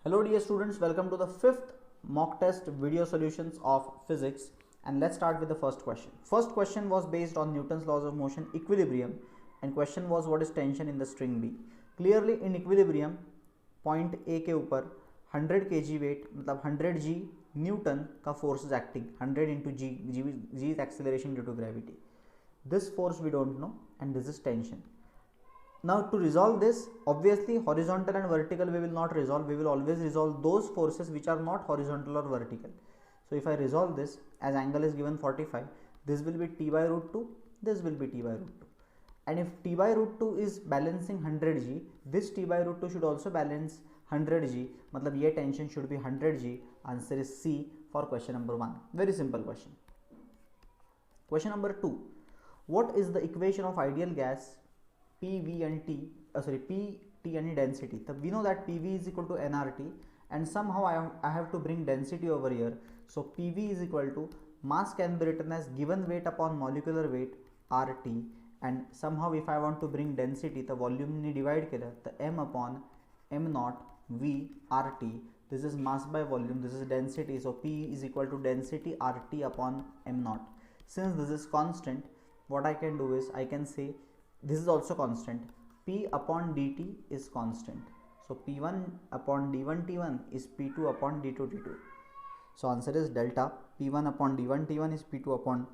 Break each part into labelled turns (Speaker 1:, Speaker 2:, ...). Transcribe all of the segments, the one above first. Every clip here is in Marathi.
Speaker 1: Hello dear students, welcome to the fifth mock test video solutions of physics, and let's start with the first question. First question was based on Newton's laws of motion equilibrium, and question was what is tension in the string B. Clearly in equilibrium point A के ऊपर 100 kg weight मतलब 100 g Newton का force is acting, 100 into g is acceleration due to gravity. This force we don't know and this is tension. Now to resolve this, obviously horizontal and vertical we will not resolve, we will always resolve those forces which are not horizontal or vertical. So if I resolve this, as angle is given 45, this will be t by root 2, this will be t by root 2. And if t by root 2 is balancing 100 g, this t by root 2 should also balance 100 g, matlab ye tension should be 100 g. Answer is C for question number 1. Very simple question. Question number 2. What is the equation of ideal gas P, V and T, P, T and density? So we know that PV is equal to nRT, and somehow I have to bring density over here. So PV is equal to mass can be written as given weight upon molecular weight RT, and somehow if I want to bring density, the volume ni divide केलं, the M upon M naught V RT. This is mass by volume, this is density. So P is equal to density RT upon M naught. Since this is constant, what I can do is I can say this is also constant. P upon dt is constant. So P1 upon d1 t1 is P2 upon d2 t2. So answer is delta. P1 upon d1 t1 is P2 upon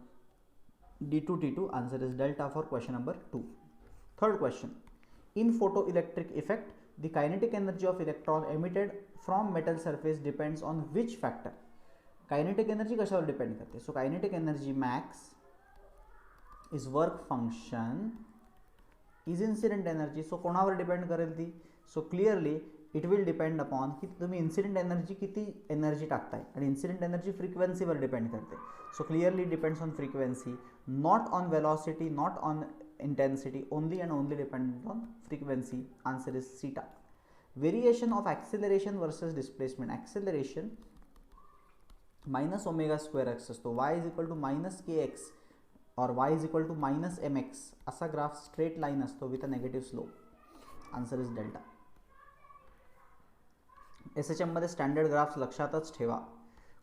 Speaker 1: d2 t2. Answer is delta for question number 2. Third question. In photoelectric effect, the kinetic energy of electron emitted from metal surface depends on which factor? Kinetic energy कशावर depend करते? So kinetic energy max is work function is incident energy. So कोणावर डिपेंड करेल ती? So clearly it will depend upon की तुम्ही incident energy किती energy टाकताय, आणि incident energy frequency वर डिपेंड करते. So clearly depends on frequency, not on velocity, not on intensity, only and only dependent on frequency. Answer is theta. Variation of acceleration versus displacement. Acceleration minus omega square x असतो, y is equal to minus kx or y is equal to minus mx असा ग्राफ स्ट्रेट लाइन असतो with a negative slope. Answer is delta. SHM मध्ये स्टँडर्ड ग्राफ्स लक्षातच ठेवा.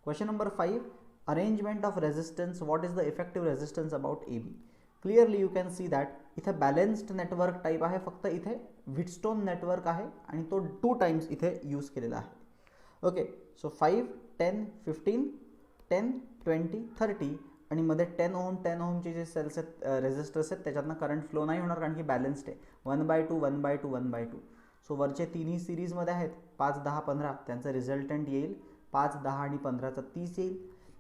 Speaker 1: Question number 5. Arrangement of resistance. What is the effective resistance about AB? Clearly you can see that इथे बॅलन्स्ड नेटवर्क टाईप आहे, फक्त इथे व्हिटस्टोन नेटवर्क आहे आणि तो 2 टाइम्स इथे यूज केलेला आहे. ओके, सो 5, 10, 15, 10, 20, 30 आणि मध्ये 10 ओम 10 ओमचे जे सेल्स आहेत, रेजिस्टर्स आहेत, त्याच्यातनं करंट फ्लो नाही होणार कारण की बॅलन्स्ड आहे. 1/2 1/2 1/2. सो वरचे तिन्ही सिरीजमध्ये आहेत, 5, 10, 15 त्यांचा रिझल्टंट येईल 5, 10 आणि 15चा 30 येईल,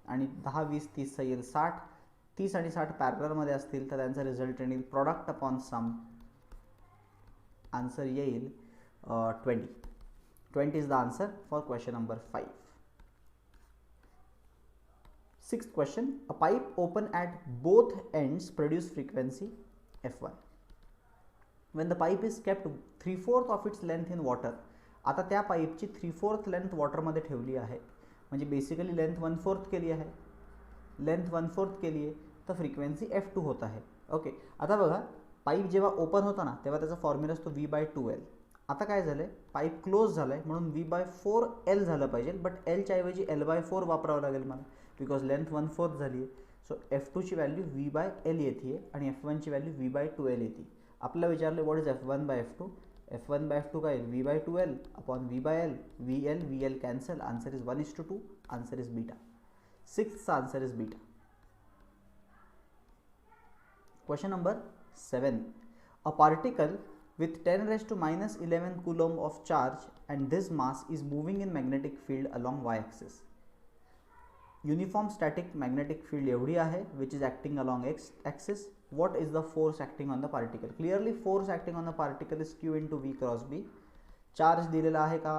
Speaker 1: आणि 10, 20, 30चा येईल 60. 30 आणि 60 पॅरललमध्ये असतील तर त्यांचा रिझल्टंट येईल प्रॉडक्ट अपॉन सम. आन्सर येईल 20. 20 is the answer for question number 5. Sixth question. A pipe open at both ends produce frequency F1. When the pipe is kept 3/4 of its length in water. आता त्या पाईपची 3/4 लेंथ वॉटरमध्ये ठेवली आहे, म्हणजे बेसिकली लेंथ 1/4 केली आहे. लेंथ 1/4 केली आहे तर फ्रिक्वेन्सी F2 होत आहे. ओके, आता बघा पाईप जेव्हा ओपन होता ना तेव्हा त्याचा फॉर्म्युला असतो V/2L. आता काय झालं आहे, पाईप क्लोज झालं आहे म्हणून V/4L झालं पाहिजे, बट Lच्या ऐवजी L/4 वापरावं लागेल मला बिकॉज लेंथ 1/4 झाली आहे. सो F2ची व्हॅल्यू V/L येते आणि F1ची व्हॅल्यू V/2L येते. आपल्याला विचारलं व्हॉट इज F1/F2? F1/F2 काय येईल? V/2L upon V/L. VL cancel. Answer is 1:2. Answer is beta. 6th answer is beta. Question number 7. A particle with 10⁻⁻11 coulomb of charge and this mass is moving in magnetic field along y-axis. Uniform static magnetic field एवढी आहे which is acting along x-axis. What is the force acting on the particle? Clearly force acting on the particle is Q into V cross B. Charge दिलेला आहे का?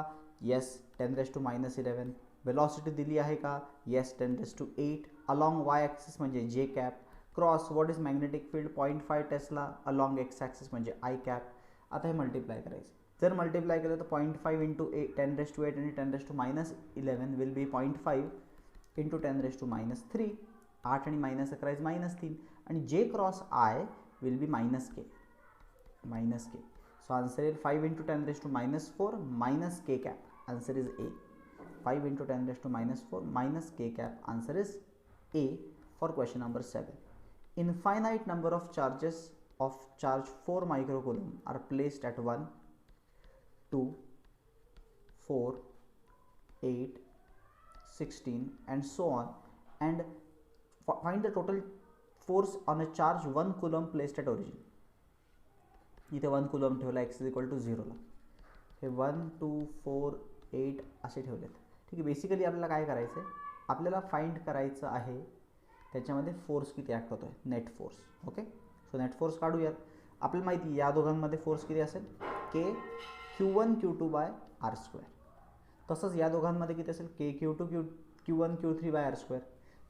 Speaker 1: Yes, 10⁻11. Velocity दिली आहे का? Yes, 10⁸. Along y-axis म्हणजे J cap. Cross what is magnetic field? 0.5 Tesla. Along x-axis म्हणजे I cap. आता हे मल्टिप्लाय करायचं. जर मल्टिप्लाय केलं तर 0.5 into 10⁸ आणि 10⁻11 विल बी 0.5 into 10⁻3. 8 आणि -11 इज -3 आणि J cross I will be -k. So answer is 5 into 10⁻4 minus k cap. Answer is A. 5 into 10 raised to minus 4 minus k cap. Answer is A for question number 7. Infinite number of charges of charge 4 microcoulomb are placed at 1, 2, 4, 8, 16 and so on, and find the total force on a charge 1 coulomb placed at origin. इथे 1 coulomb ठेवला, x is equal to 0 ला. हे 1, 2, 4, 8 असे ठेवलेत. ठीक आहे. बेसिकली आपल्याला काय करायचं आहे, आपल्याला फाइंड करायचं आहे त्याच्यामध्ये फोर्स किती ॲक्ट होतो आहे, net force. Okay, so net force काढूयात. आपल्याला माहिती या दोघांमध्ये फोर्स किती असेल, के Q1 Q2 bye R square. तसंच या दोघांमध्ये किती असेल, K Q2 Q1 Q3 by R square.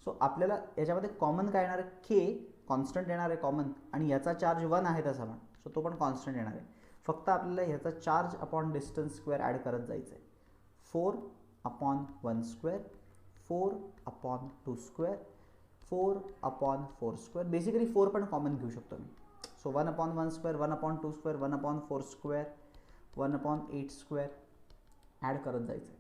Speaker 1: So आपल्याला याच्यामध्ये कॉमन काय येणार आहे, के कॉन्स्टंट येणार आहे कॉमन, आणि याचा चार्ज 1 आहे तसा पण, सो तो पण कॉन्स्टंट येणार आहे. फक्त आपल्याला ह्याचा charge upon distance square add करत जायचं आहे. 4 upon 1 square, 4 upon 2 square, 4 upon 4 square. Basically 4 पण कॉमन घेऊ शकतो मी. So 1 upon 1 square, 1 upon 2 square, 1 upon 4 square, 1 upon 8 square add करत जायचं आहे.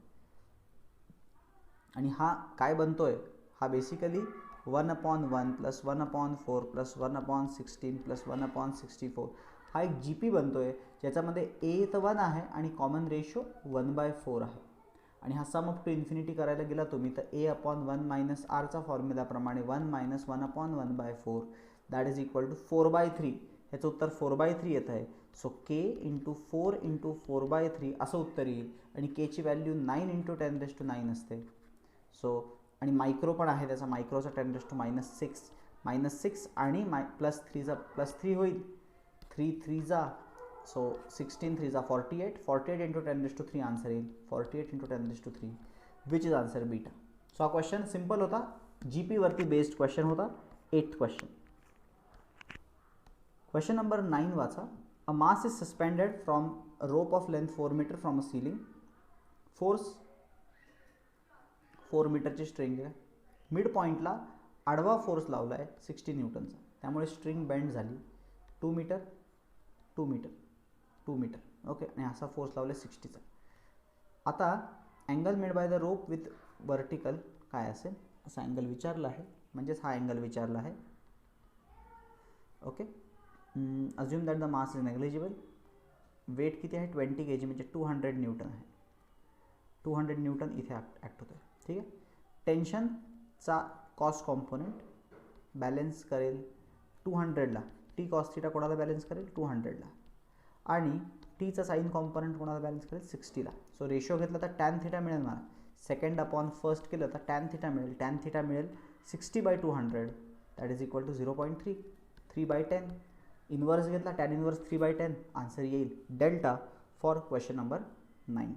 Speaker 1: आणि हा काय बनतोय, हा basically 1 upon 1 plus 1 upon 4 plus 1 upon 16 plus 1 upon 64 हा एक जी पी बनतोय, ज्याच्यामध्ये ए तर 1 आहे आणि कॉमन रेशो 1/4 आहे. आणि हा सम अप टू इन्फिनिटी करायला गेला तुम्ही तर ए अपॉन 1 मायनस आरचा फॉर्म्युलाप्रमाणे 1 minus 1 upon 1/4 that is equal to 4/3. ह्याचं उत्तर 4/3 येत आहे. सो के इंटू 4 इंटू 4/3 असं उत्तर येईल. आणि केची व्हॅल्यू 9 इंटू 10 रेज टू 9 असते. सो आणि मायक्रो पण आहे त्याचा, मायक्रोचा 10 रेज टू -6 आणि प्लस 3 होईल, 3 3 जा, सो 16 3 जा 48 इंटू 10 रेज टू 3 आन्सर येईल. 48 into 10 raise to 3 which is answer beta. So हा क्वेश्चन सिम्पल होता, जी पी वरती बेस्ड क्वेश्चन होता. 8th question. क्वेश्चन नंबर 9 वाचा. A mass is suspended from rope of length 4 meter from a ceiling. Force 4 मीटरची स्ट्रिंग आहे. मिड पॉईंटला आडवा फोर्स लावला आहे 60 न्यूटनचा, त्यामुळे स्ट्रिंग बेंड झाली 2 मीटर 2 मीटर 2 मीटर. ओके, आणि असा फोर्स लावला 60चा. आता angle made by the rope with vertical काय असेल असा अँगल विचारला आहे, म्हणजेच हा अँगल विचारला आहे. Okay, assume that the mass is negligible. Weight किती आहे 20 kg म्हणजे 200 न्यूटन आहे. 200 न्यूटन इथे ॲक्ट होतं आहे. ठीक आहे. टेन्शनचा कॉस्ट कॉम्पोनंट बॅलेन्स करेल 200ला. टी कॉस थीटा कोणाला बॅलेन्स करेल 200ला, आणि टीचा साईन कॉम्पोनंट कोणाला बॅलेन्स करेल 60ला. सो रेशो घेतला तर टॅन थीटा मिळेल मला. सेकंड अपॉन फर्स्ट केलं तर टॅन थीटा मिळेल. टॅन थीटा मिळेल 60/200 that is equal to 0.3 3/10. Inverse घेतला टॅन इन्व्हर्स 3/10 आन्सर येईल delta for question number 9.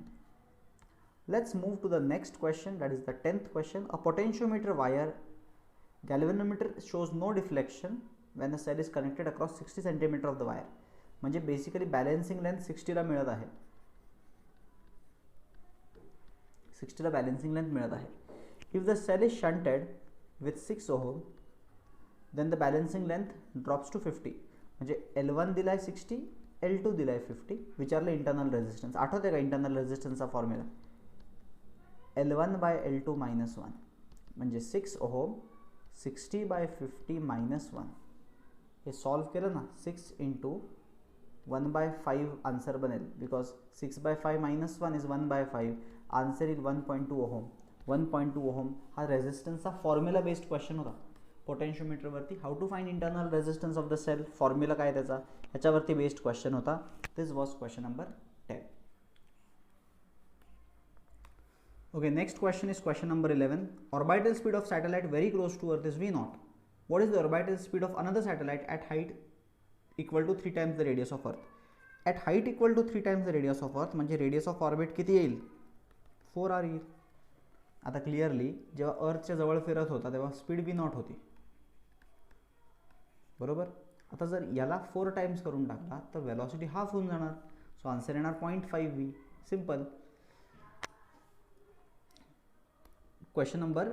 Speaker 1: Let's move to the next question, that is the 10th question. A potentiometer wire galvanometer shows no deflection when the cell is connected across 60 cm of the wire. म्हणजे बेसिकली बॅलेन्सिंग लेंथ 60ला मिळत आहे. 60ला बॅलेन्सिंग लेंथ मिळत आहे. If the cell is shunted with 6 ohm, then the balancing length drops to 50. म्हणजे L1 दिलाय 60, L2 दिलाय 50. विचारलं इंटरनल रेजिस्टन्स. आठवते का इंटरनल रेजिस्टन्सचा formula, L1 by L2 minus 1 म्हणजे 6 ओहम 60/50 minus 1. हे सॉल्व केलं ना 6 इंटू 1/5 आन्सर बनेल, बिकॉज 6/5 minus 1 इज 1/5. आन्सर येईल 1.2 ओहम. 1.2 ओहम हा रेजिस्टन्सचा फॉर्म्युला बेस्ड क्वेश्चन होता पोटेन्शियोमीटरवरती. How to find internal resistance of the cell, formula काय त्याचा, ह्याच्यावरती बेस्ड क्वेश्चन होता. This was question number 10. Okay, next question is question number 11. Orbital speed of satellite very close to Earth is V0. What is the orbital speed of another satellite at height equal to 3 times the radius of Earth? At height equal to 3 times the radius of Earth म्हणजे radius of orbit किती येईल 4r येईल. आता क्लिअरली जेव्हा अर्थच्या जवळ फिरत होता तेव्हा स्पीड V0 होती, बरोबर. आता जर याला 4 टाइम्स करून टाकला तर वेलॉसिटी हाफ होऊन जाणार. सो आन्सर येणार 0.5v. Simple. Question number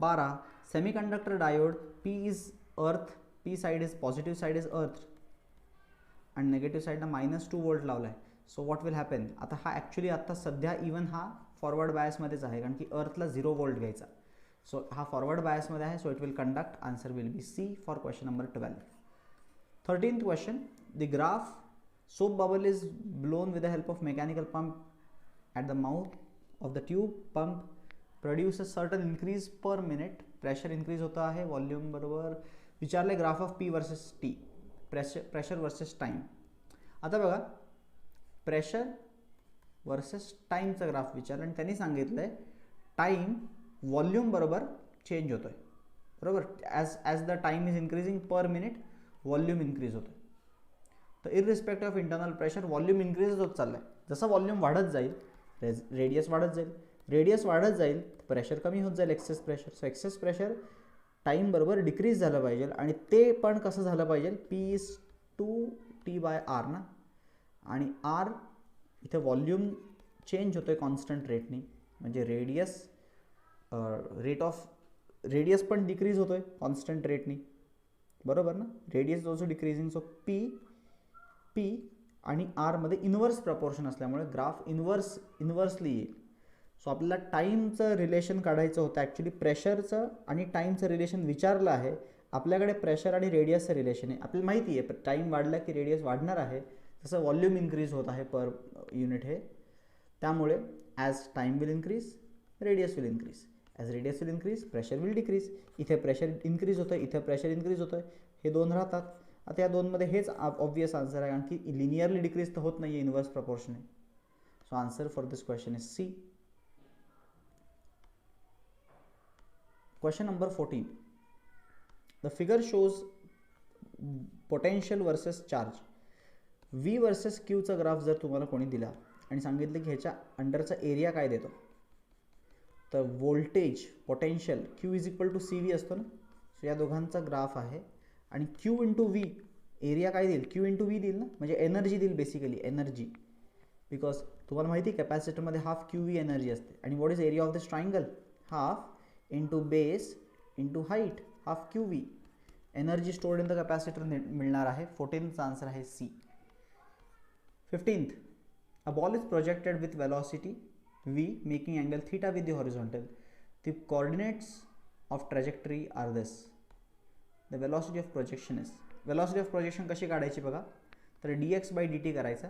Speaker 1: 12. Semiconductor diode P is earth, P side is positive side is earth आणि नेगेटिव्ह साईडला -2 वोल्ट लावला आहे. So what will happen. आता हा ॲक्च्युली आत्ता सध्या इवन हा फॉरवर्ड बायसमध्येच आहे, कारण की अर्थला 0 वोल्ट घ्यायचा. सो हा फॉरवर्ड बायसमध्ये आहे, so it will conduct. Answer will be C for question number 12. 13th question, the graph soap bubble is blown with the help of mechanical pump at the mouth of the tube. Pump produces certain increase per minute. Pressure increase होता है, वॉल्यूम बरोबर विचारले graph of P versus T, pressure versus time. आता बघा, प्रेशर वर्सेस टाइमचा ग्राफ विचारला आणि त्यांनी सांगितलं आहे टाइम वॉल्यूम बरोबर चेंज होतोय, बरोबर. As the time is increasing per minute volume increase होतोय. तर irrespective of internal pressure volume increase होत चाललाय. जसं वॉल्यूम वाढत जाईल रेडियस वाढत जाईल, रेडियस वाढत जाईल प्रेशर कमी होत जाईल, excess pressure. So excess pressure time बरोबर डिक्रीज झालं पाहिजे, आणि ते पण कसं झालं पाहिजे, P/T/R ना. आणि R इथे वॉल्यूम चेंज होतोय कॉन्स्टंट रेटनी, म्हणजे रेडियस पण डिक्रीज होतोय कॉन्स्टंट रेटनी, बरोबर ना. Radius also decreasing. So P आणि R मध्ये इन्व्हर्स प्रपोर्शन असल्यामुळे ग्राफ इन्व्हर्सली येईल. सो आपल्याला टाईमचं रिलेशन काढायचं होतं. ॲक्च्युली प्रेशरचं आणि टाईमचं रिलेशन विचारलं आहे. आपल्याकडे प्रेशर आणि रेडियसचं रिलेशन आहे. आपल्याला माहिती आहे टाईम वाढला की रेडियस वाढणार आहे, जसं वॉल्यूम इन्क्रीज होत आहे पर युनिट हे. त्यामुळे as time will increase radius will increase, as radius will increase pressure will decrease. इथे प्रेशर इन्क्रीज होतं, इथे प्रेशर इन्क्रीज होतं, हे दोन राहतात. आता या दोनमध्ये हेच ऑब्वियस आन्सर आहे, कारण की लिनियरली डिक्रीज तर होत नाही आहे, इन्व्हर्स प्रपोर्शन आहे. So answer for this question is C. Question number 14. The figure shows potential versus charge. V versus Q चा ग्राफ जर तुम्हाला कोणी दिला आणि सांगितलं की ह्याच्या अंडरचा एरिया काय देतो, तर voltage potential Q is equal to CV असतो ना. सो या दोघांचा ग्राफ आहे, आणि Q इंटू V एरिया काय देईल, Q इंटू V देईल ना, म्हणजे एनर्जी देईल बेसिकली, एनर्जी. बिकॉज तुम्हाला माहिती आहे कॅपॅसिटरमध्ये हाफ QV एनर्जी असते. आणि what is area of this triangle, half into base into height, half QV. Energy stored in the capacitor मिळणार आहे. 14th आन्सर आहे C. 15th, a ball is projected with velocity v making angle theta with the horizontal. The coordinates of trajectory are this. The velocity of projection is, velocity of projection कशी काढायची बघा, तर dx by dt करायचा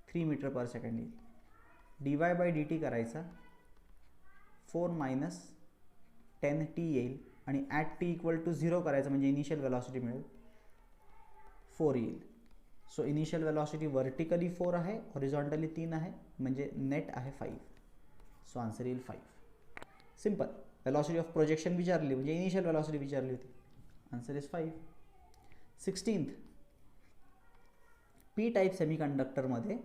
Speaker 1: 3 मीटर पर सेकंड येईल, dy by dt करायचा 4 minus 10t येईल, आणि ॲट t इक्वल टू 0 करायचं म्हणजे इनिशियल वेलॉसिटी मिळेल 4 येईल. सो इनिशियल वेलॉसिटी वर्टिकली 4 आहे, हॉरिझॉन्टली 3 आहे, म्हणजे नेट आहे 5. सो आन्सर येईल 5. सिम्पल. वेलॉसिटी ऑफ प्रोजेक्शन विचारली म्हणजे इनिशियल वेलॉसिटी विचारली होती. Answer is 5. 16th, P type सेमीकंडक्टरमध्ये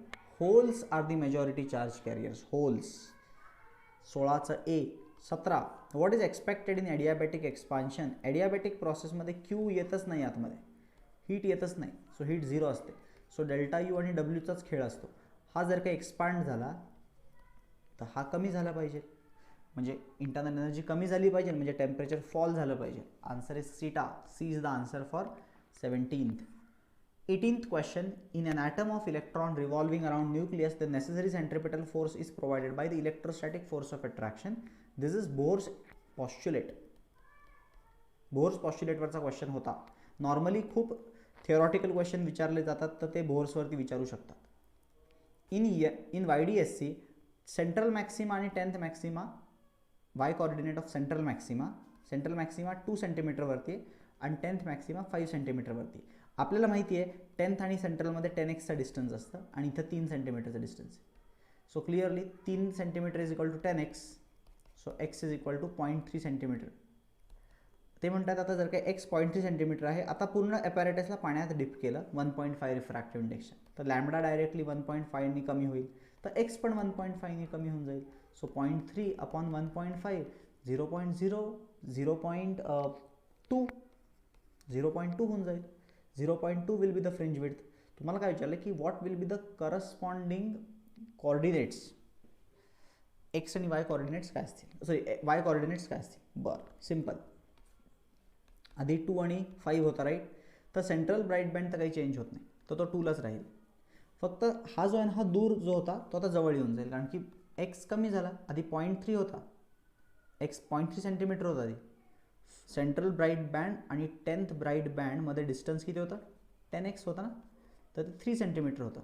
Speaker 1: holes are the majority charge carriers. Holes 16चं A. 17, what is expected in adiabatic expansion. Adiabatic प्रोसेसमध्ये Q येतच नाही आतमध्ये, हीट येतच नाही, सो हीट 0 असते. सो डेल्टा U आणि Wचाच खेळ असतो. हा जर का एक्सपांड झाला तर हा कमी झाला पाहिजे, म्हणजे इंटरनल एनर्जी कमी झाली पाहिजे, म्हणजे टेम्परेचर फॉल झालं पाहिजे. आन्सर इज सीटा. C is the answer for 17th. 18th question, in an atom of electron revolving around nucleus, the necessary centripetal force is provided by the electrostatic force of attraction. This is Bohr's postulate. Bohr's postulate वरचा क्वेश्चन होता. नॉर्मली खूप थिओरॉटिकल क्वेश्चन विचारले जातात, तर ते बोर्सवरती विचारू शकतात. इन YDSC सेंट्रल मॅक्सिमा आणि 10th maxima, y coordinate of central maxima 2 सेंटीमीटरवरती आहे आणि 10th मॅक्सिमा 5 सेंटीमीटरवरती. आपल्याला माहिती आहे 10th आणि सेंट्रलमध्ये 10x चा डिस्टन्स असतं आणि इथं 3 सेंटीमीटरचा distance. So clearly 3 centimeter is equal to 10x. So x is equal to 0.3 centimeter. ते म्हणतात आता जर का x 0.3 सेंटीमीटर आहे, आता पूर्ण ॲपॅरेटसला पाण्यात डिप केलं 1.5 रिफ्रॅक्टिव्ह इंडेक्स, तर लॅम्बडा डायरेक्टली 1.5नी कमी होईल, तर x पण 1.5नी कमी होऊन जाईल. सो 0.3 अपॉन 1.5 0.0 0.2 होऊन जाईल. 0.2 will be the fringe width. तुम्हाला काय विचारलं की what will be the corresponding coordinates, x आणि वाय कोऑर्डिनेट्स काय असतील, सॉरी वाय कोऑर्डिनेट्स काय असतील. बरं, सिम्पल. आधी 2 आणि 5 होता राईट, तर सेंट्रल ब्राईट बँड तर काही चेंज होत नाही, तर तो 2लाच राहील. फक्त हा जो आहे ना, हा दूर जो होता तो आता जवळ येऊन जाईल, कारण की एक्स कमी झाला, आधी 0.3 होता, एक्स 0.3 सेंटीमीटर होता आधी. सेंट्रल ब्राईट बँड आणि 10th ब्राईट बँडमध्ये डिस्टन्स किती होता, 10x होता ना, तर ते 3 सेंटीमीटर होतं,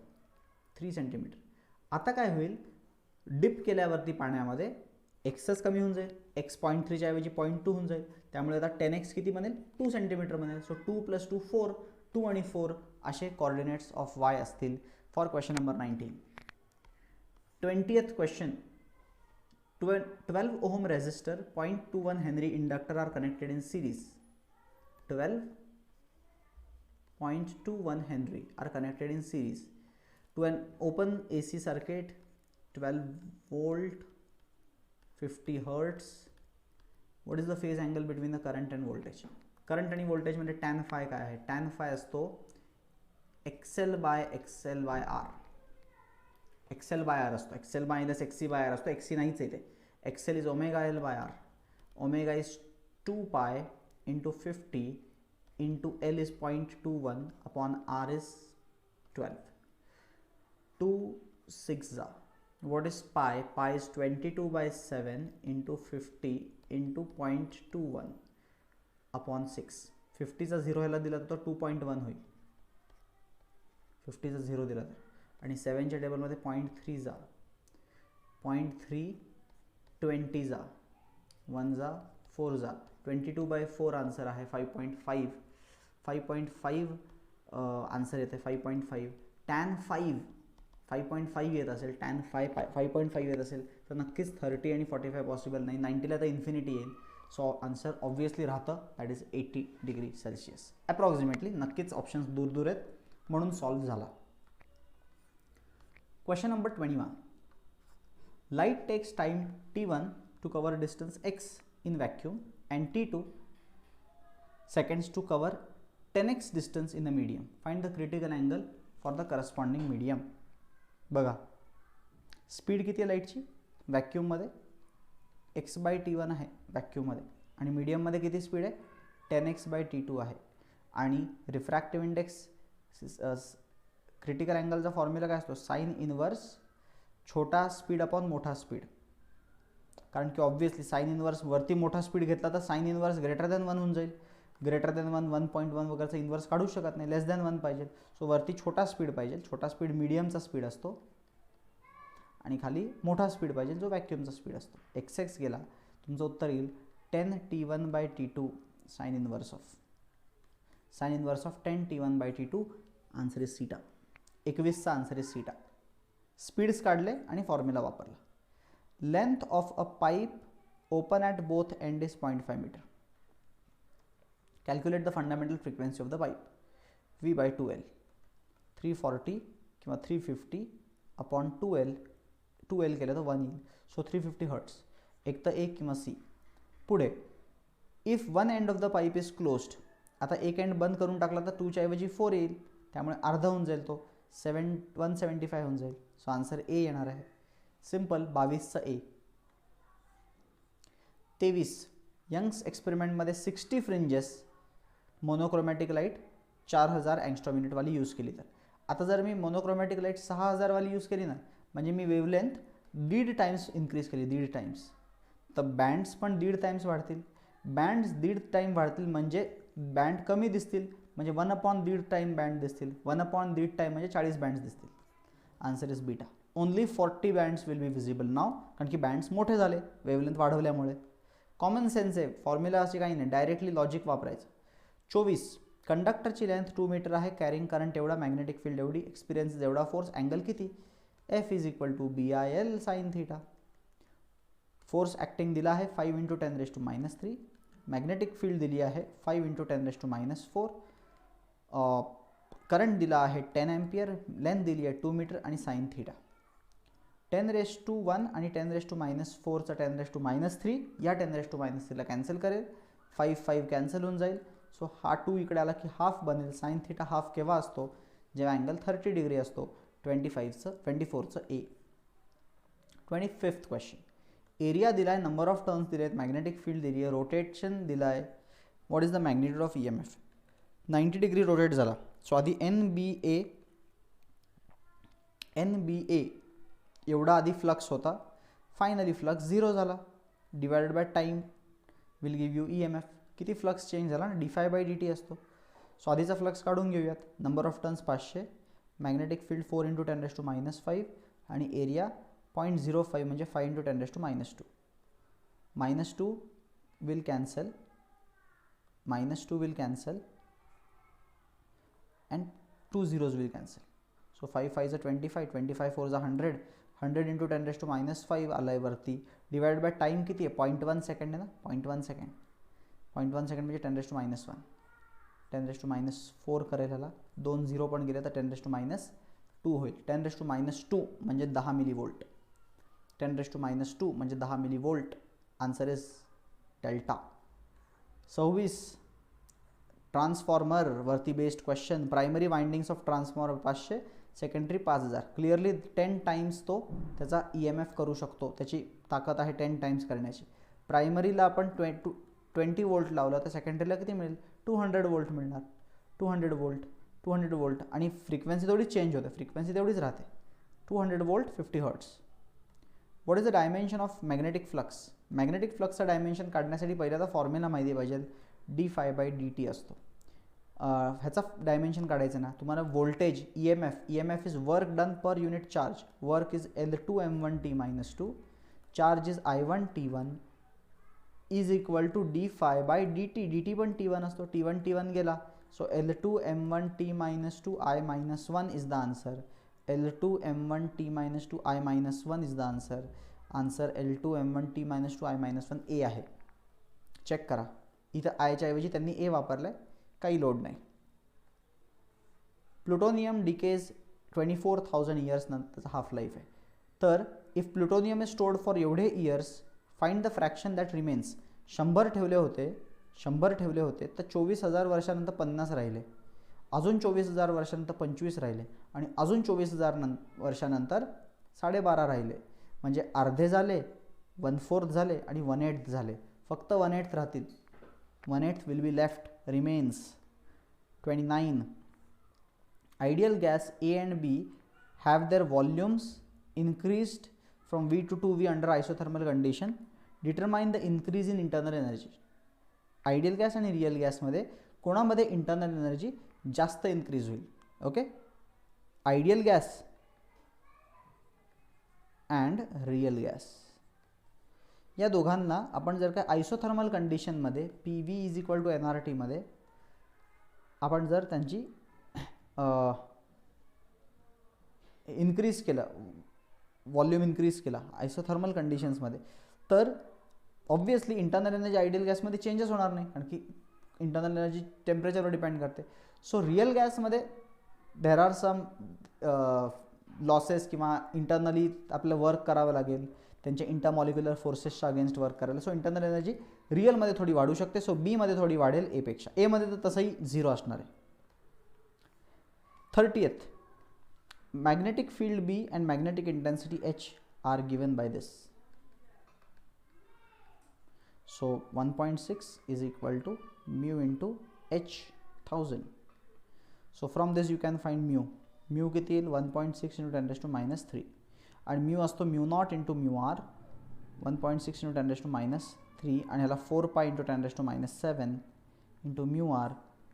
Speaker 1: 3 सेंटीमीटर. आता काय होईल, डिप केल्यावरती पाण्यामध्ये एक्सच कमी होऊन जाईल, एक्स 0.3च्या ऐवजी 0.2 होऊन जाईल, त्यामुळे आता 10x किती बनेल, 2 सेंटीमीटर बनेल. सो 2 + 2 4, 2 आणि 4 असे कोऑर्डिनेट्स ऑफ y असतील for question number 19. 20th question. 12 ohm resistor, 0.21 Henry inductor are connected in series. 12.21 Henry are connected in series to an open AC circuit, 12 volt, 50 hertz. What is the phase angle between the current and voltage? Current आणि voltage मध्ये tan phi काय आहे, tan phi असतो XL/R. XL/R असतो, XL minus XC/R असतो, XC नाहीच येते. XL is omega L/R. Omega is 2 pi into 50 into L is 0.21 upon R is 12. 2 6 जा. What is pi? Pi is 22/7 into 50 into 0.21 upon 6. 50 चा 0 ह्याला दिला तर 2.1 होईल. 50 चा 0 दिला तर, आणि 7च्या टेबलमध्ये 0.3 जा, 0.3 20 जा, 1 जा 4 जा, 22/4 आन्सर आहे 5.5. 5.5 आन्सर येते 5.5. tan 5.5 येत असेल, tan 5.5 येत असेल तर नक्कीच 30 आणि 45 पॉसिबल नाही, 90ला तर इन्फिनिटी येईल. सो आन्सर ऑब्व्हियसली राहतं, that is 80 degree Celsius approximately. नक्कीच ऑप्शन्स दूर दूर आहेत म्हणून सॉल्व्ह झाला. Question number 21. Light takes time t1 to cover distance x in vacuum and t2 seconds to cover 10x distance in the medium. Find the critical angle for the corresponding medium. बघा, स्पीड किती आहे लाईटची व्हॅक्यूममध्ये, x/t1 आहे व्हॅक्यूममध्ये, आणि मीडियममध्ये किती स्पीड आहे 10x/t2 आहे. आणि रिफ्रॅक्टिव्ह इंडेक्स, क्रिटिकल अँगलचा फॉर्म्युला काय असतो, साइन इनवर्स छोटा स्पीड अपॉन मोठा स्पीड. कारण की ऑब्व्हियसली साइन इनवर्स वरती मोठा स्पीड घेतला तर साइन इनवर्स ग्रेटर दॅन 1 होऊन जाईल. ग्रेटर दॅन 1, 1.1 वगैरेचा इनवर्स काढू शकत नाही, लेस दॅन 1 पाहिजे. सो वरती छोटा स्पीड पाहिजे, छोटा स्पीड मीडियमचा स्पीड असतो, आणि खाली मोठा स्पीड पाहिजे जो व्हॅक्यूमचा स्पीड असतो. x गेला, तुमचं उत्तर येईल 10t1/t2 sine inverse of 10t1/t2. Answer is सीटा. 21चा आन्सर इज सीटा. स्पीड्स काढले आणि फॉर्म्युला वापरला. Length of a pipe open at both end is 0.5 meter. Calculate the fundamental frequency of the pipe. V/2L 340 किंवा 350 अपॉन 2L केलं तर 1 येईल. So 350 hertz. एक तर A किंवा C. पुढे if one end of the pipe is closed, आता एक एंड बंद करून टाकला तर 2च्या ऐवजी 4 येईल, त्यामुळे अर्धा होऊन जाईल, तो 175 होऊन जाईल. सो आन्सर ए येणार आहे. सिम्पल. 22चा ए. 23 यंग्स एक्सपेरिमेंटमध्ये 60 फ्रिंजेस मोनोक्रोमॅटिक लाईट 4000 अँगस्ट्रॉम युनिटवाली यूज केली तर, आता जर मी मोनोक्रोमॅटिक लाईट 6000 वाली यूज केली ना, म्हणजे मी वेवलेंथ 1.5 टाइम्स इन्क्रीज केली, 1.5 टाइम्स, तर बँड्स पण 1.5 टाइम्स वाढतील. बँड्स 1.5 टाइम वाढतील म्हणजे बँड कमी दिसतील, म्हणजे 1/1.5 टाइम बँड दिसतील, 1/1.5 टाइम म्हणजे 40 बँड्स दिसतील. Answer is beta. Only 40 bands will be visible now, कारण की बँड्स मोठे झाले वेवलेंथ वाढवल्यामुळे. कॉमन सेन्स आहे, फॉर्म्युला असे काही नाही, डायरेक्टली लॉजिक वापरायचं. 24 कंडक्टरची लेंथ 2 मीटर आहे, कॅरिंग करंट एवढा, मॅग्नेटिक फील्ड एवढी, एक्सपिरियन्स एवढा, फोर्स, अँगल किती, F is equal to BIL sine theta. Force acting दिला आहे 5 × 10⁻³ मॅग्नेटिक फील्ड दिली आहे 5 × 10⁻⁴. करंट दिला आहे 10 एम्पियर, लेंथ दिली आहे 2 मीटर आणि साइन थीटा. 10⁻1 आणि 10⁻⁴चा 10⁻³ या 10⁻³ ला कॅन्सल करेल, 5 कॅन्सल होऊन जाईल. सो हा 2 इकडे आला की हाफ बनेल. साइन थीटा हाफ केव्हा असतो, जेव्हा अँगल 30 डिग्री असतो. 24चं ए. 25th question. एरिया दिला आहे, नंबर ऑफ टर्न्स दिले आहेत, मॅग्नेटिक फील्ड दिली आहे, रोटेशन दिला आहे. What is the magnitude of EMF. 90 degree rotate झाला. सो आधी NBA एवढा आधी फ्लक्स होता, फायनली फ्लक्स 0 झाला. Divided by time will give you EMF. किती फ्लक्स चेंज झाला ना, d∅/dt असतो. सो आधीचा फ्लक्स काढून घेऊयात. Number of turns 500, magnetic field 4 × 10⁻⁵ आणि एरिया 0.05 म्हणजे 5 × 10⁻². -2 will cancel, -2 will cancel and 2 zeros will cancel. So 5 5 is 25, 25 4 is 100, 100 × 10⁻⁵ आला आहे वरती. डिवाइड बाय टाईम किती आहे, 0.1 सेकंड आहे ना, 0.1 सेकंड. 0.1 सेकंड म्हणजे 10⁻⁻1, 10⁻⁴ करेल ह्याला. 2 झिरो पण गेले तर 10⁻² होईल. 10⁻² म्हणजे 10 मिलीवोल्ट. 10⁻² म्हणजे 10 millivolt. Answer is delta. 26 transformer वरती based question. Primary windings of transformer 500, secondary 5000. Clearly 10 times तो त्याचा EMF करू शकतो. त्याची ताकद आहे 10 टाइम्स करण्याची. प्रायमरीला आपण 20 वोल्ट लावला तर सेकंडरीला किती मिळेल, 200 वोल्ट मिळणार. 200 वोल्ट, 200 वोल्ट आणि फ्रिक्वेन्सी तेवढीच चेंज होते, फ्रिक्वेन्सी तेवढीच राहते. 200 volt 50 hertz. What is the dimension of magnetic flux. Magnetic फ्लक्सचा डायमेन्शन काढण्यासाठी पहिल्यांदा फॉर्म्युला माहिती पाहिजे, d∅/dt असतो. ह्याचा डायमेन्शन काढायचं ना तुम्हाला. Voltage EMF is work done per unit charge. Work is L2m1t-2, charge is I1t1 is equal to d∅/dt. dt पण t1 असतो, t1 गेला. So L2m1t-2 I-1 is the answer. L2m1t-2 I-1 is the answer. Answer L2m1t-2 I-1 A आहे. चेक करा, इथं आयच्या ऐवजी त्यांनी A वापरलं आहे, काही लोड नाही. प्लुटोनियम डिकेज 24,000 इयर्स नंतरचा हाफ लाईफ आहे. तर if plutonium is stored for एवढे years, find the fraction that remains. 100 ठेवले होते तर 24,000 वर्षानंतर 50 राहिले, अजून 24,000 वर्षानंतर 25 राहिले आणि अजून 24,000 वर्षानंतर 12.5 राहिले. म्हणजे अर्धे झाले, 1/4 झाले आणि 1/8 झाले. फक्त 1/8 राहतील. 1/8 will be left, remains. 29 ideal gas A and B have their volumes increased from V to 2V under isothermal condition. Determine the increase in internal energy. Ideal gas आणि रिअल गॅसमध्ये कोणामध्ये इंटरनल एनर्जी जास्त इन्क्रीज होईल. Okay, ideal gas and real gas या दोघांना आपण जर का आयसोथर्मल कंडिशनमध्ये PV is equal to NRT मध्ये आपण जर त्यांची इन्क्रीज केलं, व्हॉल्यूम इन्क्रीज केला आयसोथर्मल कंडिशन्समध्ये, तर ऑब्वियसली इंटरनल एनर्जी आयडियल गॅसमध्ये चेंजेस होणार नाही, कारण की इंटरनल एनर्जी टेम्परेचरवर डिपेंड करते. सो रिअल गॅसमध्ये देर आर सम लॉसेस किंवा इंटरनली आपलं वर्क करावं लागेल, त्यांच्या इंटरमॉलिक्युलर फोर्सेसच्या अगेन्स्ट वर्क करायला. सो इंटरनल एनर्जी रिअलमध्ये थोडी वाढू शकते. सो बीमध्ये थोडी वाढेल एपेक्षा. एमध्ये तर तसंही 0 असणार आहे. 30th magnetic field B and magnetic intensity H are given by this. So 1.6 is equal to mu into H 1000. So from this you can find mu. Mu किती येईल 1.6 into 10 raised to minus 3 and mu असतो mu naught into mu r. 1.6 into 10 raised to minus 3 आणि ह्याला 4 pi into 10 raised to minus 7 into mu r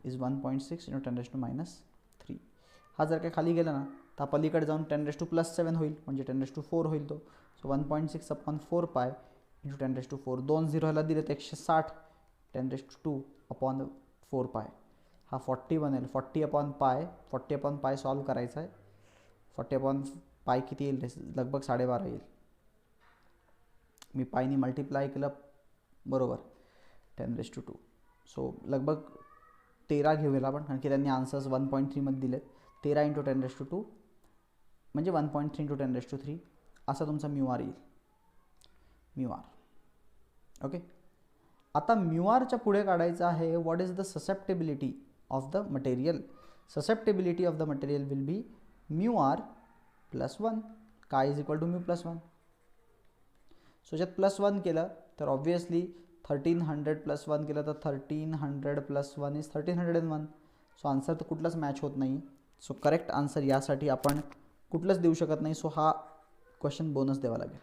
Speaker 1: is 1.6 into 10 raised to minus 3. हा जर काय खाली गेला ना तर पलीकडे जाऊन 10 raised to plus 7 होईल, म्हणजे 10 raised to 4 होईल तो. So 1.6 upon 4 pi into 10 raised to 4. 2 0 ह्याला दिले तर 160 10 raised to 2 upon 4 pi. हा 40 बनेल. 40 upon pi सॉल्व करायचा आहे. 40 upon pi किती येईल, लगभग 12.5 येईल. मी पायनी मल्टिप्लाय केलं बरोबर 10 raised to 2. सो लगभग 13 घेऊया आपण, कारण की त्यांनी आन्सर्स 1.3 मध्ये दिलेत. 13 into 10 raised to 2 म्हणजे 1.3 into 10 raised to 3 असा तुमचा म्यू आर येईल. Mu R. ओके, आता म्यू आरच्या पुढे काढायचं आहे what is the susceptibility of the material. Susceptibility of the material will be mu R plus 1. काय is equal to mu plus 1. So ज्यात प्लस 1 केलं तर ऑब्वियसली 1300 प्लस 1 केलं तर 1300 प्लस 1 इज 1301. सो आन्सर तर कुठलाच मॅच होत नाही. सो करेक्ट आन्सर यासाठी आपण कुठलंच देऊ शकत नाही. सो हा क्वेश्चन बोनस द्यावा लागेल.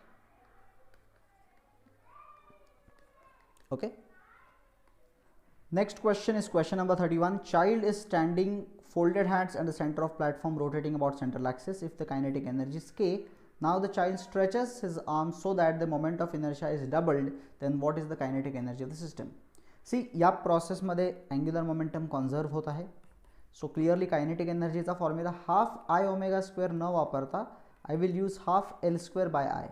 Speaker 1: Okay. Next question is question number 31. Child is standing folded hands at the center of platform, rotating about central axis. If the kinetic energy is k, now the child stretches his arms so that the moment of inertia is doubled, then what is the kinetic energy of the system? See, या प्रोसेस मध्ये अँग्युलर मोमेंटम कॉन्झर्व होत आहे. सो क्लिअरली कायनेटिक एनर्जीचा formula half I omega square न वापरता I will use half L square by I.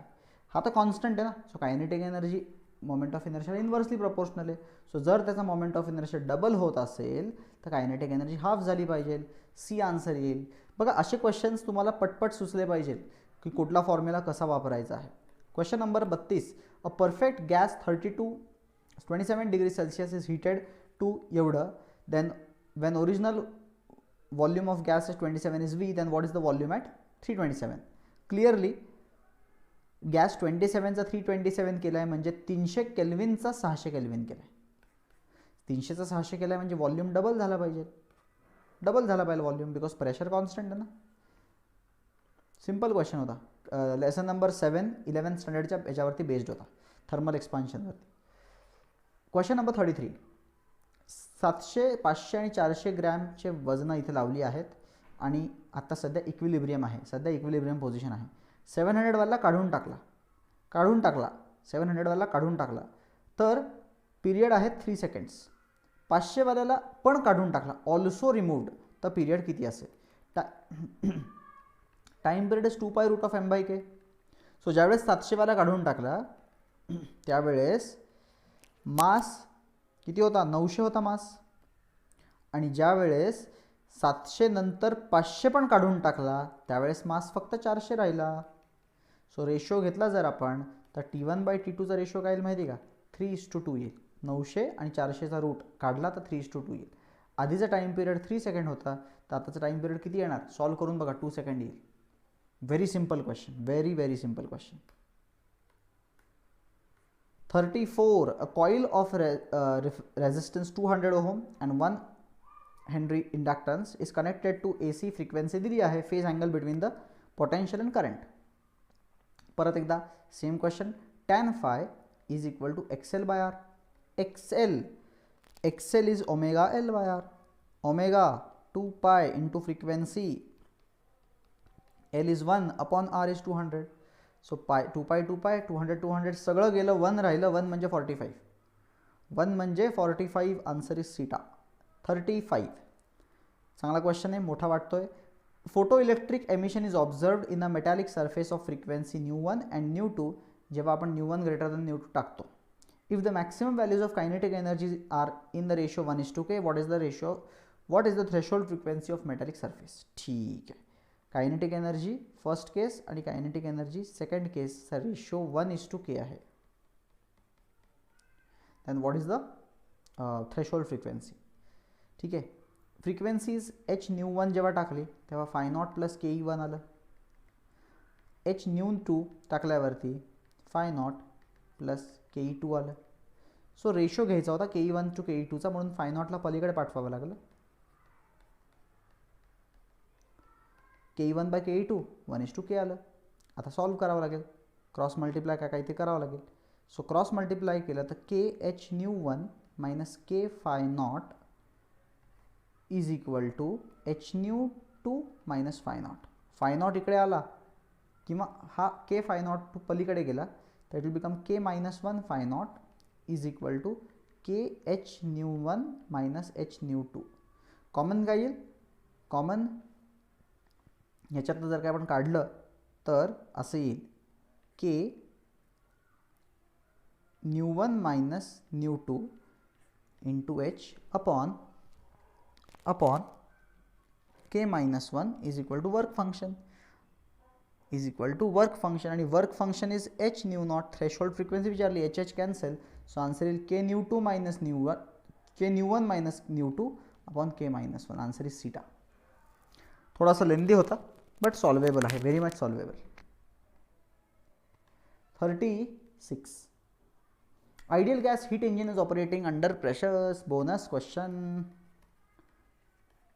Speaker 1: हा तर कॉन्स्टंट आहे ना. So kinetic energy moment of इनर्शियाला इन्व्हर्सली प्रपोर्शनल आहे. सो जर त्याचा मोमेंट ऑफ इनर्शिया डबल होत असेल तर कायनेटिक एनर्जी हाफ झाली पाहिजे. सी आन्सर येईल. बघा, असे क्वेश्चन्स तुम्हाला पटपट सुचले पाहिजेत की कुठला फॉर्म्युला कसा वापरायचा आहे. Question number 32. A perfect gas 27 degree Celsius is heated to एवढं, then when original volume of gas is 27 is V, then what is the volume at 327? Clearly gas 27चा 327 केला आहे म्हणजे 300 केल्विनचा 600 केल्विन केला आहे. 300चा 600 केला आहे म्हणजे व्हॉल्यूम डबल झाला पाहिजे. डबल झाला पाहिजे व्हॉल्यूम, बिकॉज प्रेशर कॉन्स्टंट आहे ना. सिंपल क्वेश्चन होता. लेसन नंबर 7 11th स्टँडर्डच्या याच्यावरती बेस्ड होता, थर्मल एक्सपान्शनवरती. Question number 33. 700, 500 आणि 400 ग्रॅमचे वजन इथे लावली आहेत आणि आता सध्या इक्विलिब्रियम आहे. सध्या इक्विलिब्रियम पोझिशन आहे. 700 वाला काढून टाकला 700 वाला काढून टाकला तर पिरियड आहे 3 सेकंड्स. 500 वाल्याला पण काढून टाकला, ऑल्सो रिमूव्ड, तर पिरियड किती असेल? टाइम पिरियड इज 2 पाय रूट ऑफ m/k. सो ज्यावेळेस 700 वाला काढून टाकला त्यावेळेस मास किती होता? 900 होता मास. आणि ज्यावेळेस 700 नंतर 500 पण काढून टाकला त्यावेळेस मास फक्त 400 राहिला. सो रेशो घेतला जर आपण तर T1/T2चा रेशो काय येईल माहिती का? 3:2 येईल. 900 आणि 400चा रूट काढला तर 3:2 येईल. आधीचा टाइम पिरियड 3 सेकंड होता, तर आताचा टाइम पिरियड किती येणार? सॉल्व करून बघा, 2 सेकंड येईल. Very simple question, very very simple question. 34. A coil of resistance 200 ohm and 1 Henry inductance is connected to AC frequency दिली आहे. Phase angle between the potential and current. परत एकदा same question. tan phi is equal to XL by R. XL is omega L by R. Omega 2 pi into frequency L is 1 upon R is 200. So 2 pi 200 सगळं गेलं, 1 राहिलं. 1 म्हणजे 45. 1 म्हणजे 45. आन्सर इज सीटा 35. चांगला क्वेश्चन आहे, मोठा वाटतोय. Photo electric emission is observed in a metallic surface of frequency μ1 and μ2. जेव्हा आपण μ1 ग्रेटर दॅन μ2 टाकतो. If the maximum values of kinetic energy are in the ratio 1:k, what is the threshold frequency of metallic surface? ठीक आहे. कायनेटिक एनर्जी फर्स्ट केस आणि कायनेटिक एनर्जी सेकंड केसचा रेशो 1:k आहे. Then what is the threshold frequency? ठीक आहे. फ्रिक्वेन्सीज h/1 जेव्हा टाकली तेव्हा φ0 प्लस ke1 आलं. h/2 टाकल्यावरती φ0 प्लस ke2 आलं. सो रेशो घ्यायचा होता ke1 टू ke2चा, म्हणून φ0ला पलीकडे पाठवावं लागलं. ke1/ke2 1:k आलं. आता सॉल्व करावं लागेल. क्रॉस मल्टिप्लाय काय ते करावं लागेल. सो क्रॉस मल्टिप्लाय केलं तर kh/1 minus k φ0 is equal to h/2 minus φ0. φ0 इकडे आला किंवा हा k φ0 टू पलीकडे गेला तर it will become k -1 φ0 is equal to kh/1 minus h/2. Common काय येईल? कॉमन ह्याच्यातनं जर काय आपण काढलं तर असं येईल k/1 minus μ2 into h upon k-1 is equal to work function आणि work function is h/0. Threshold frequency विचारली, h कॅन्सल. सो आन्सर येईल k/2 minus μ1 k/1 minus μ2 upon k-1. Answer is theta. थोडासा लेंदी होता बट सॉल्वेबल आहे, very much solvable. 36. Ideal gas heat engine is operating under pressures. Bonus question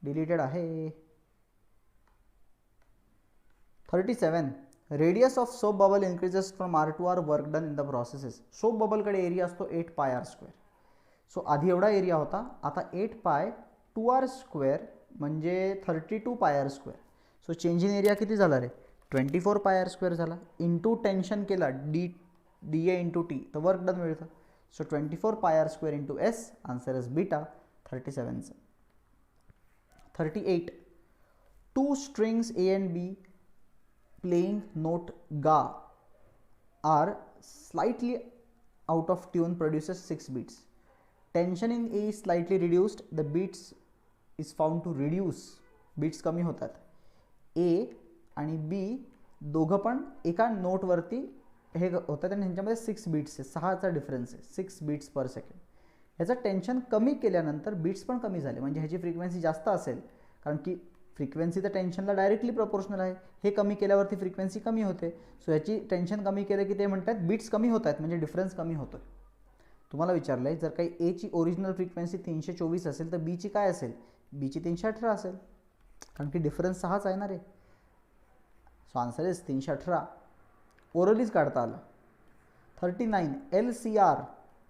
Speaker 1: deleted आहे. 37. Radius of soap bubble increases from R to R, work done in the processes. Soap बबलकडे एरिया असतो 8 पाय आर स्क्वेअर. सो आधी एवढा एरिया होता, आता 8 पाय 2 आर स्क्वेअर म्हणजे 32 pi R square. So change in area किती झाला रे, 24 पाय आर स्क्वेअर झाला. इंटू टेन्शन केला डी ए इंटू टी, तर वर्क डन मिळतं. So 24 pi R square into S, answer is beta 37. 38. Two strings A and B playing note ga are slightly out of tune produces 6 beats. Tension in A is slightly reduced. The beats is found to reduce. Beats कमी होतात. A आणि B दोघं पण एका नोटवरती हे होतात आणि ह्यांच्यामध्ये 6 बीट्स आहे, 6चा डिफरन्स आहे, 6 बीट्स पर सेकंड. ह्याचं टेन्शन कमी केल्यानंतर बीट्स पण कमी झाले, म्हणजे ह्याची फ्रिक्वेन्सी जास्त असेल, कारण की फ्रिक्वेन्सी तर टेन्शनला डायरेक्टली प्रोपोर्शनल आहे. हे कमी केल्यावरती फ्रिक्वेन्सी कमी होते. सो ह्याची टेन्शन कमी केलं की ते म्हणतात बीट्स कमी होत आहेत, म्हणजे डिफरन्स कमी होतो. तुम्हाला विचारलं आहे, जर काही एची ओरिजिनल फ्रिक्वेन्सी 324 असेल तर बीची काय असेल, बीची 318 असेल, कारण की डिफरन्स 6च आहे ना रे. So answer is 318. ओरलीच काढता आलं. 39. LCR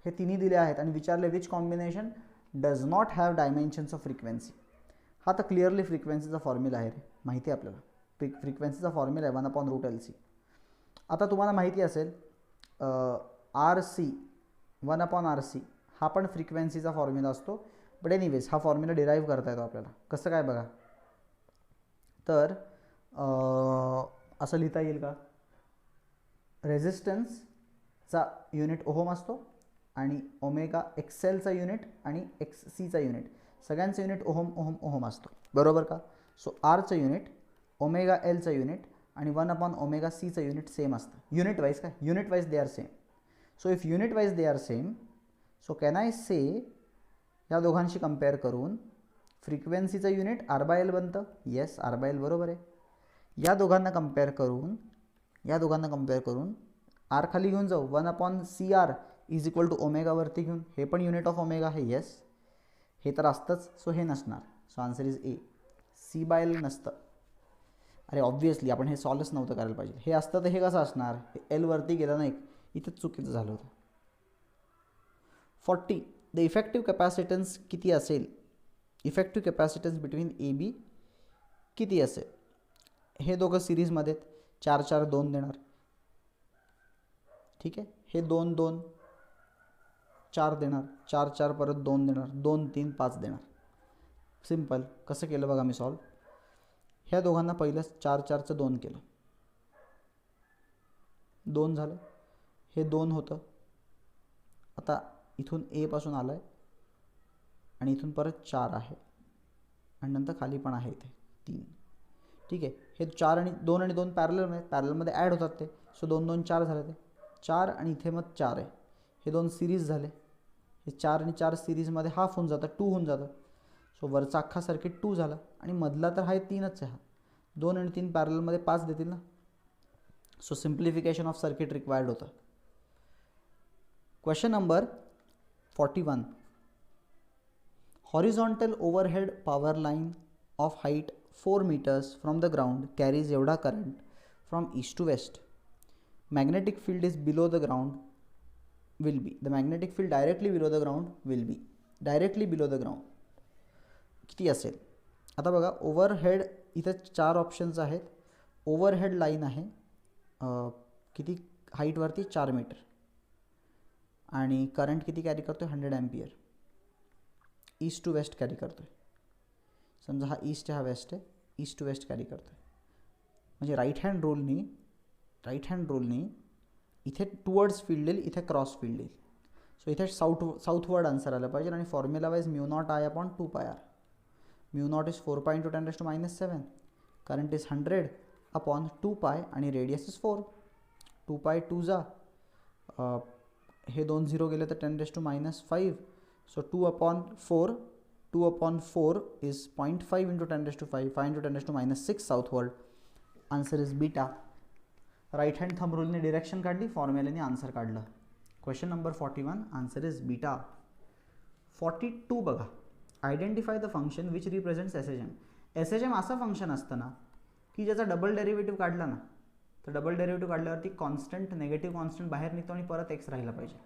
Speaker 1: हे तिन्ही दिले आहेत आणि विचारले which combination does not have dimensions of frequency. हा तर क्लिअरली फ्रिक्वेन्सीचा फॉर्म्युला आहे रे, माहिती आहे आपल्याला. फ्रिक्वेन्सीचा फॉर्म्युला आहे 1/√LC. आता तुम्हाला माहिती असेल RC 1/RC हा पण फ्रिक्वेन्सीचा फॉर्म्युला असतो. बट एनिवेज हा फॉर्म्युला डिराईव्ह करता येतो आपल्याला. कसं काय बघा, तर असं लिहिता येईल का, रेझिस्टन्सचा युनिट ओहम असतो आणि ओमेगा एक्सेलचा युनिट आणि XCचा युनिट सगळ्यांचं युनिट ओहम ओहम ओहम असतो, बरोबर का. सो आरचं युनिट, ओमेगा एलचं युनिट आणि 1/ωc युनिट सेम असतं. युनिट वाईज काय, unit wise they are same. So if unit wise they are same, so can I say या दोघांशी कंपेअर करून फ्रिक्वेन्सीचं युनिट R/L बनतं. येस, R/L बरोबर आहे. या दोघांना कंपेअर करून आर खाली घेऊन जाऊ, 1/CR इज इक्वल टू ओमेगावरती घेऊन, हे पण युनिट ऑफ ओमेगा आहे. येस, हे तर असतंच. सो हे नसणार. So answer is A. C/L नसतं. अरे ऑब्व्हियसली आपण हे सॉल्वच नव्हतं करायला पाहिजे. हे असतं तर हे कसं असणार, हे एलवरती गेलं नाही, इथंच चुकीचं झालं होतं. 40. द इफेक्टिव्ह कॅपॅसिटन्स किती असेल, इफेक्टिव्ह कॅपॅसिटन्स बिटवीन AB किती असेल. हे दोघं सिरीजमध्ये 4 4 2 देणार. ठीक आहे, हे 2 2 4 देणार, 4 4 परत 2 देणार, 2 3 5 देणार. सिम्पल. कसं केलं बघा मी सॉल्व. ह्या दोघांना पहिलं 4 4चं 2 केलं, 2 झालं. हे 2 होतं. आता इथून ए पासून आलं आहे आणि इथून परत 4 आहे आणि नंतर खाली पण आहे इथे 3. ठीक आहे, हे 4 आणि 2 आणि 2 पॅरलमध्ये ॲड होतात ते. सो 2 2 4 झाले, ते 4 आणि इथे मग 4 आहे. हे 2 सिरीज झाले, हे 4 आणि 4 सिरीजमध्ये हाफ होऊन जातं, 2 होऊन जातं. सो वरचा अख्खा सर्किट 2 झाला आणि मधला तर हा 3च आहे. हा 2 आणि 3 पॅरलमध्ये 5 देतील ना. So simplification of circuit required होतं. Question number 41. Horizontal overhead power line of height 4 meters from the ground carries एवढा current from east to west. Magnetic field is below the ground will be, the magnetic field directly below the ground will be, directly below the ground किती असेल. आता बघा, ओव्हरहेड इथे 4 ऑप्शन्स आहेत. ओव्हरहेड लाईन आहे किती हाईटवरती 4 मीटर आणि करंट किती कॅरी करतो, 100 ampere. East to west carry करतो आहे. समजा हा ईस्ट आहे, हा वेस्ट आहे, ईस्ट टू वेस्ट कॅरी करतो आहे. म्हणजे राईट हँड रोलनी इथे टुवर्ड्स फील्ड येईल, इथे क्रॉस फील्ड येईल. सो इथे साऊथवर्ड आन्सर आलं पाहिजे आणि formula wise μ0I/2πr. μ0 is 4 pi × 10⁻⁷. Current is 100/2π आणि रेडियस इज 4. 2π 2 जा, हे 2 0 गेले तर 10⁻⁵. So 2/4 is 0.5 × 10⁵, 5 × 10⁻⁶ southward. Answer is beta. Right hand thumb रूलने डिरेक्शन काढली, फॉर्म्युलाने आन्सर काढलं. Question number 41, answer is beta. 42 बघा, identify the function which represents SHM. SHM असं फंक्शन असतं ना की ज्याचा डबल डेरिव्हेटिव्ह काढला ना तर डबल डेरिव्हेटिव्ह काढल्यावरती कॉन्स्टंट नेगेटिव्ह कॉन्स्टंट बाहेर निघतो आणि परत एक्स राहिला पाहिजे.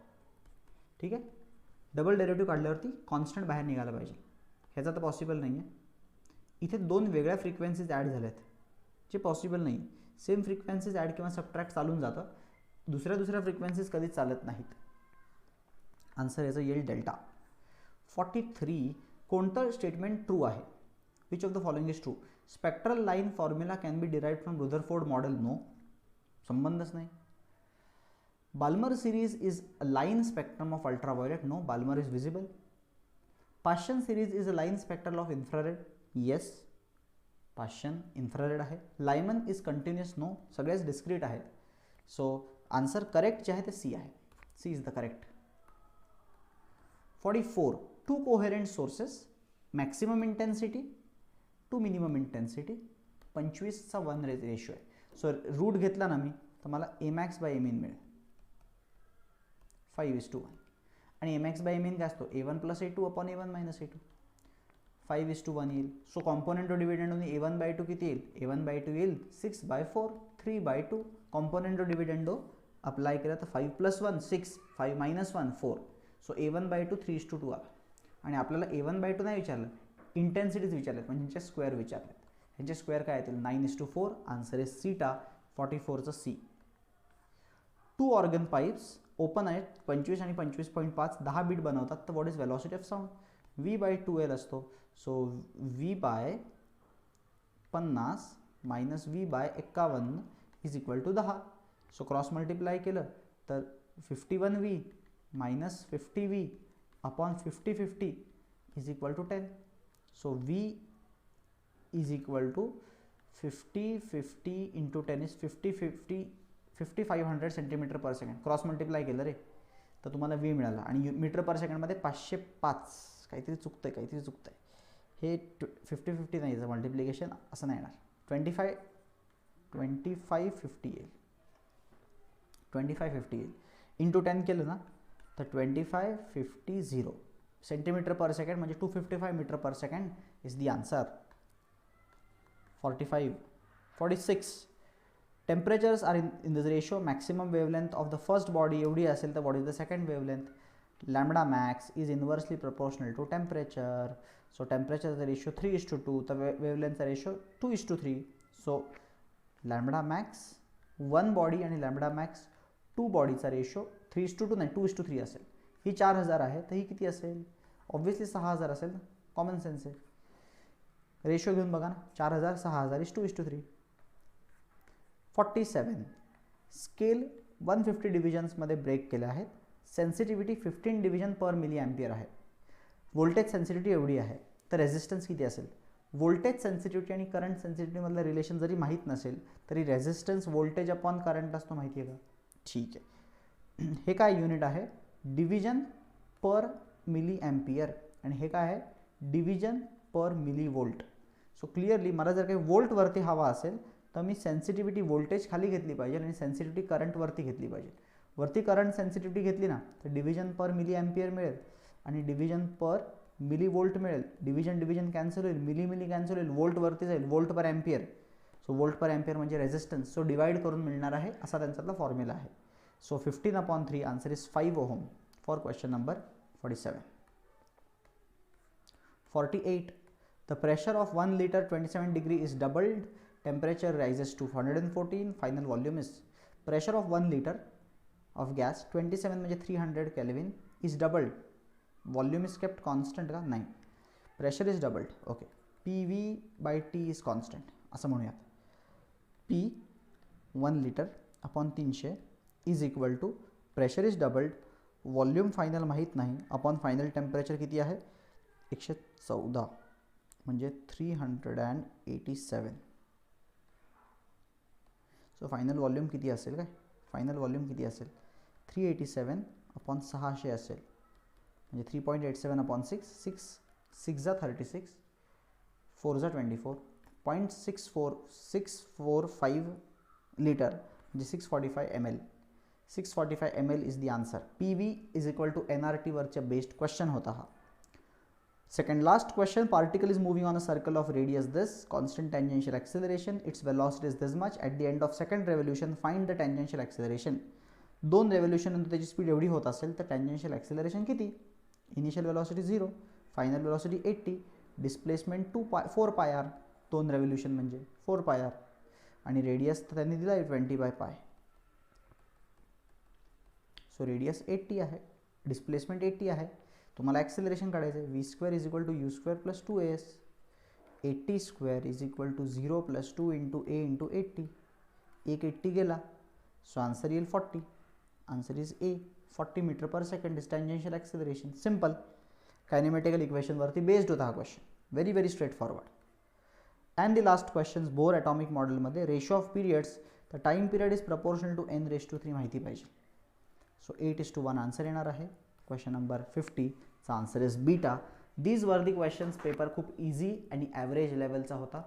Speaker 1: ठीक आहे, डबल डेरिव्हेटिव्ह काढल्यावरती कॉन्स्टंट बाहेर निघाला पाहिजे. ह्याचा तर पॉसिबल नाही आहे. इथे दोन वेगळ्या फ्रिक्वेन्सीज ॲड झाल्यात जे पॉसिबल नाही. सेम फ्रिक्वेन्सीज ॲड किंवा सबट्रॅक्ट चालून जातं, दुसऱ्या फ्रिक्वेन्सीज कधीच चालत नाहीत. आन्सर याचं येईल डेल्टा. 43 कोणतं स्टेटमेंट ट्रू आहे? Which of the following is true? Spectral line formula can be derived from Rutherford model. No, संबंधच नाही. Balmer series is a line spectrum of ultraviolet. No, Balmer is visible. Paschen series is a line spectral of infrared. Yes, Paschen infrared आहे. Lyman is continuous. नो, सगळेच डिस्क्रीट आहेत. सो आन्सर करेक्ट जे आहे ते सी आहे. C is the correct. 44 to coherent sources, maximum intensity to minimum intensity, 25चा 1 रेशो आहे. सो रूट घेतला ना मी तर मला एमॅक्स बाय एमीन मिळेल 5:1. आणि एमॅक्स बाय एमीन काय असतो? A1 + A2 upon A1 - A2. 5:1 येईल. So component to dividend A1/2 किती येईल? A1/2 येईल 6/4, 3/2. कॉम्पोनंट टू डिव्हिडंड अप्लाय केला तर 5 + 1 6, 5 - 1 4. सो A1/2 3:2 आला. आणि आपल्याला A1/2 नाही विचारलं, इंटेन्सिटीज विचारल्यात म्हणजे ह्यांचे स्क्वेअर विचारलेत. ह्यांचे स्क्वेअर काय येतील? 9:4. आन्सर इज सीटा. 44चं सी. 2 ऑर्गन पाईप्स ओपन आहेत, 25 आणि 25.5 10 बीट बनवतात. तर what is velocity of sound? V/2L असतो. So V/50 - V/51 is equal to 10. So cross multiply केलं तर 51V - 50V upon 50 is equal to 10. So V is equal to 50 into 10 is 5500 centimeter per second. Cross multiply केलं रे तर तुम्हाला V मिळाला. आणि मीटर पर सेकंडमध्ये 505. काहीतरी चुकतं आहे. हे 50 नाही, याचं मल्टिप्लिकेशन असं नाही येणार. 2550 येईल. 2550 येईल. इंटू 10 केलं ना तर 2550 सेंटीमीटर पर सेकंड म्हणजे 255 meter per second is the answer. 46 temperatures are in the ratio maximum wavelength of the first body एवढी असेल तर what is the second wavelength? Lambda max is inversely proportional to temperature. So टेम्परेचरचा रेशो 3:2 तर वेवलेंथचा ratio 2:3. So lambda max 1 body आणि लॅम्बडा मॅक्स 2 बॉडीचा रेशो 3:2 नाही 2:3 असेल. ही 4000 आहे तर ही किती असेल? ऑब्व्हियसली 6000 असेल ना, कॉमन सेन्स आहे. रेशो घेऊन बघा ना, 4000 6000 इज 2:3. 47 स्केल 150 डिव्हिजन्समध्ये ब्रेक केले आहेत. Sensitivity 15 division per milli ampere आहे. व्होल्टेज सेन्सिटिव्हिटी एवढी आहे तर रेझिस्टन्स किती असेल? व्होल्टेज सेन्सिटिव्हिटी आणि करंट सेन्सिटिव्हिटीमधलं रिलेशन जरी माहीत नसेल तरी रेझिस्टन्स व्होल्टेज अपॉन करंट असतो, माहिती आहे का? ठीक आहे. हे काय युनिट आहे? Division per milli ampere. आणि हे काय आहे? Division per milli volt. So clearly मला जर काही व्होल्टवरती हवा असेल तर मी सेन्सिटिव्हिटी व्होल्टेज खाली घेतली पाहिजे आणि सेन्सिटिव्हिटी करंटवरती घेतली पाहिजे. वरती करंट सेन्सिटिव्हिटी घेतली ना तर डिव्हिजन पर मिली अँपियर मिळेल आणि डिव्हिजन पर मिली व्होल्ट मिळेल. डिव्हिजन कॅन्सल होईल, मिली कॅन्सल होईल, व्होल्टवरती जाईल, volt per ampere. So volt per ampere म्हणजे रेझिस्टन्स. सो डिवाइड करून मिळणार आहे असा त्यांच्यातला फॉर्म्युला आहे. So 15/3 answer is 5 Ω for question number 47. 48 the pressure of 1 liter 27 degree is doubled, temperature rises to 114, final volume is pressure of 1 liter of gas 27 म्हणजे 300 Kelvin is doubled, volume is kept constant का? नाही, pressure is doubled. Okay, PV/T is constant असं म्हणूयात. P 1 liter upon 300 is equal to pressure is doubled, volume final माहीत नाही, अपॉन फायनल टेम्परेचर किती आहे? 114 म्हणजे 387. सो फायनल वॉल्यूम किती असेल? काय फायनल वॉल्यूम किती असेल? 387 अपॉन 600 असेल म्हणजे 3.87 अपॉन 6, 6 36, 4 24, 0.645 लिटर म्हणजे 645 ml. 645 ml is the answer. PV is equal to NRT वरच्या बेस्ड क्वेश्चन होता हा. Second last question, particle is moving on a circle of radius this, constant tangential acceleration, its velocity is this much, at the end of second revolution find the tangential acceleration. 2 revolution नंतर त्याची स्पीड एवढी होत असेल तर tangential acceleration किती? Initial velocity 0, final velocity 80, displacement 4 pi R, 2 revolution म्हणजे 4 पाय आर, आणि रेडियस तर त्यांनी दिला आहे 20/π. सो रेडियस 80 आहे, डिस्प्लेसमेंट 80 आहे. तुम्हाला ॲक्सेलरेशन काढायचं आहे. v² = u² + 2as. 80² = 0 + 2 × a × 80. एक 80 गेला, सो आन्सर येईल 40. Answer is A. 40 meter per second is tangential acceleration. Simple kinematical इक्वेशनवरती बेस्ड होता हा question. Very straight forward. And the last questions Bohr atomic मॉडेलमध्ये रेशो ऑफ पिरियड्स, तर time period is proportional to n⁻³ माहिती पाहिजे. सो 8:1 आन्सर येणार आहे. क्वेश्चन नंबर 50 चा answer is beta. These were the questions. Paper खूप इझी आणि ॲव्हरेज लेवलचा होता.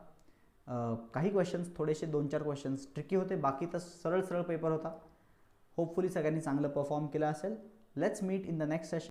Speaker 1: काही क्वेश्चन्स थोडेसे 2-4 क्वेश्चन्स ट्रिकी होते, बाकी तर सरळ पेपर होता. होपफुली सगळ्यांनी चांगलं परफॉर्म केलं असेल. Let's meet in the next session.